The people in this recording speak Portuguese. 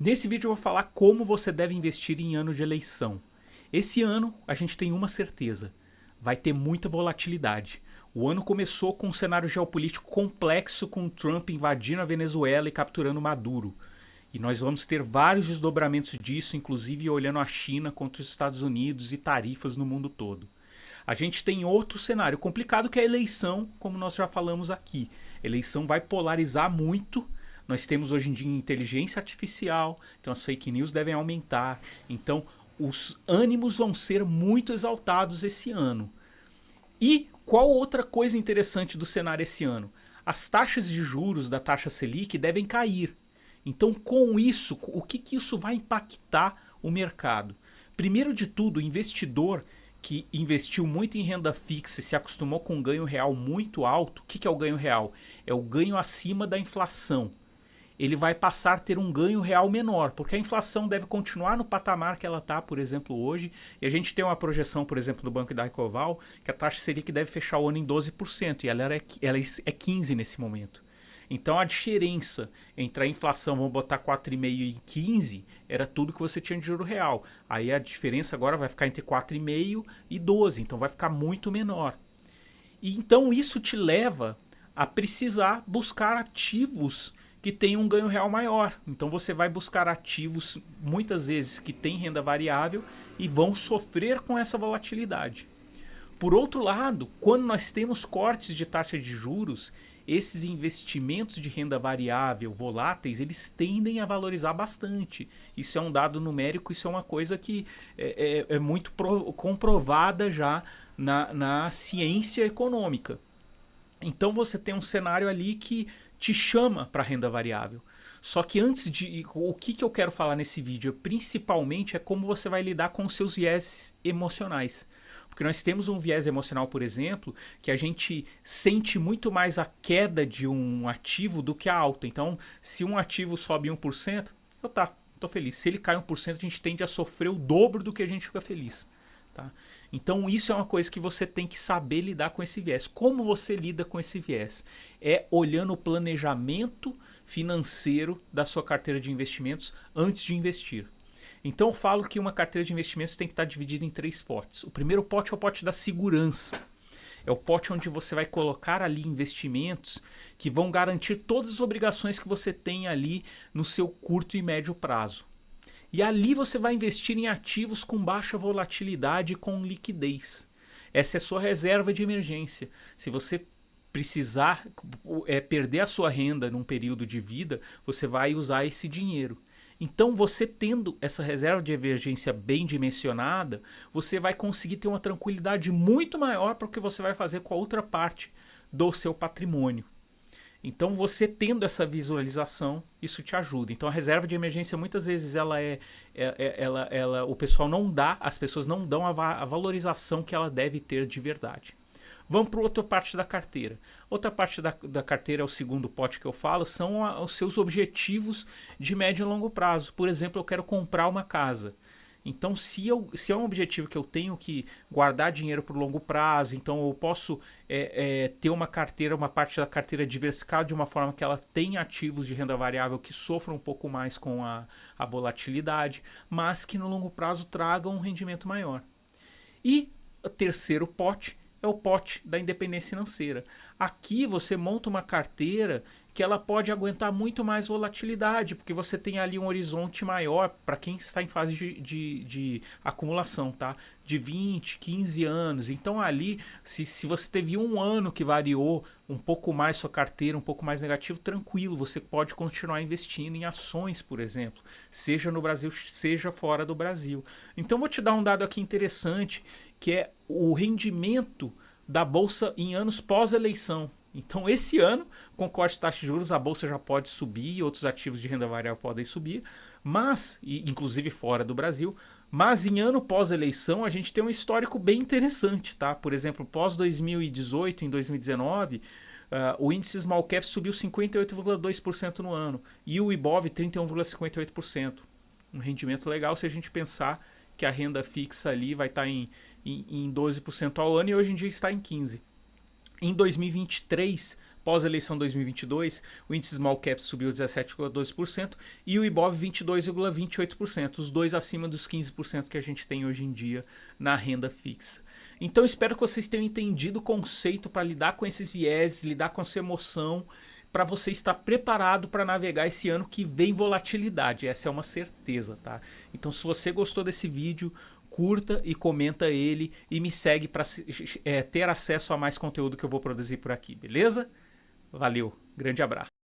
Nesse vídeo eu vou falar como você deve investir em ano de eleição. Esse ano a gente tem uma certeza, vai ter muita volatilidade. O ano começou com um cenário geopolítico complexo, com Trump invadindo a Venezuela e capturando Maduro. E nós vamos ter vários desdobramentos disso, inclusive olhando a China contra os Estados Unidos e tarifas no mundo todo. A gente tem outro cenário complicado que é a eleição, como nós já falamos aqui. A eleição vai polarizar muito. Nós temos hoje em dia inteligência artificial, então as fake news devem aumentar. Então os ânimos vão ser muito exaltados esse ano. E qual outra coisa interessante do cenário esse ano? As taxas de juros da taxa Selic devem cair. Então, com isso, o que isso vai impactar o mercado? Primeiro de tudo, o investidor que investiu muito em renda fixa e se acostumou com um ganho real muito alto, o que é o ganho real? É o ganho acima da inflação. Ele vai passar a ter um ganho real menor, porque a inflação deve continuar no patamar que ela está, por exemplo, hoje, e a gente tem uma projeção, por exemplo, do Banco da Ecoval, que a taxa Selic deve fechar o ano em 12%, e ela é 15% nesse momento. Então a diferença entre a inflação, vamos botar 4,5% e 15%, era tudo que você tinha de juro real. Aí a diferença agora vai ficar entre 4,5% e 12%, então vai ficar muito menor. E então isso te leva a precisar buscar ativos que tenham um ganho real maior. Então você vai buscar ativos, muitas vezes, que têm renda variável e vão sofrer com essa volatilidade. Por outro lado, quando nós temos cortes de taxa de juros, esses investimentos de renda variável voláteis, eles tendem a valorizar bastante. Isso é um dado numérico, isso é uma coisa que é muito comprovada já na ciência econômica. Então você tem um cenário ali que te chama para renda variável. Só que antes de... O que eu quero falar nesse vídeo principalmente é como você vai lidar com os seus viés emocionais. Porque nós temos um viés emocional, por exemplo, que a gente sente muito mais a queda de um ativo do que a alta. Então, se um ativo sobe 1%, tô feliz. Se ele cai 1%, a gente tende a sofrer o dobro do que a gente fica feliz. Tá? Então isso é uma coisa que você tem que saber lidar com esse viés. Como você lida com esse viés? É olhando o planejamento financeiro da sua carteira de investimentos antes de investir. Então eu falo que uma carteira de investimentos tem que estar dividida em 3 potes. O primeiro pote é o pote da segurança. É o pote onde você vai colocar ali investimentos que vão garantir todas as obrigações que você tem ali no seu curto e médio prazo. E ali você vai investir em ativos com baixa volatilidade e com liquidez. Essa é a sua reserva de emergência. Se você precisar perder a sua renda num período de vida, você vai usar esse dinheiro. Então você tendo essa reserva de emergência bem dimensionada, você vai conseguir ter uma tranquilidade muito maior para o que você vai fazer com a outra parte do seu patrimônio. Então você tendo essa visualização, isso te ajuda. Então a reserva de emergência muitas vezes o pessoal não dá, as pessoas não dão a valorização que ela deve ter de verdade. Vamos para outra parte da carteira. Outra parte da carteira, é o segundo pote que eu falo, são os seus objetivos de médio e longo prazo. Por exemplo, eu quero comprar uma casa. Então, se é um objetivo que eu tenho que guardar dinheiro para o longo prazo, então eu posso ter uma parte da carteira diversificada de uma forma que ela tenha ativos de renda variável que sofram um pouco mais com a volatilidade, mas que no longo prazo tragam um rendimento maior. E o terceiro pote é o pote da independência financeira. Aqui você monta uma carteira que ela pode aguentar muito mais volatilidade, porque você tem ali um horizonte maior para quem está em fase de acumulação, tá? De 20, 15 anos. Então ali, se você teve um ano que variou um pouco mais sua carteira, um pouco mais negativo, tranquilo, você pode continuar investindo em ações, por exemplo, seja no Brasil, seja fora do Brasil. Então vou te dar um dado aqui interessante, que é o rendimento da Bolsa em anos pós-eleição. Então esse ano, com corte de taxa de juros, a Bolsa já pode subir e outros ativos de renda variável podem subir, mas, inclusive fora do Brasil, mas em ano pós-eleição a gente tem um histórico bem interessante, tá? Por exemplo, pós 2018, em 2019, o índice Small Cap subiu 58,2% no ano e o Ibov 31,58%. Um rendimento legal se a gente pensar que a renda fixa ali vai estar em 12% ao ano e hoje em dia está em 15%. Em 2023, pós-eleição 2022, o índice Small Cap subiu 17,12% e o Ibov 22,28%, os dois acima dos 15% que a gente tem hoje em dia na renda fixa. Então espero que vocês tenham entendido o conceito para lidar com esses vieses, lidar com essa emoção, para você estar preparado para navegar esse ano que vem volatilidade, essa é uma certeza, tá? Então se você gostou desse vídeo, curta e comenta ele e me segue para ter acesso a mais conteúdo que eu vou produzir por aqui, beleza? Valeu, grande abraço.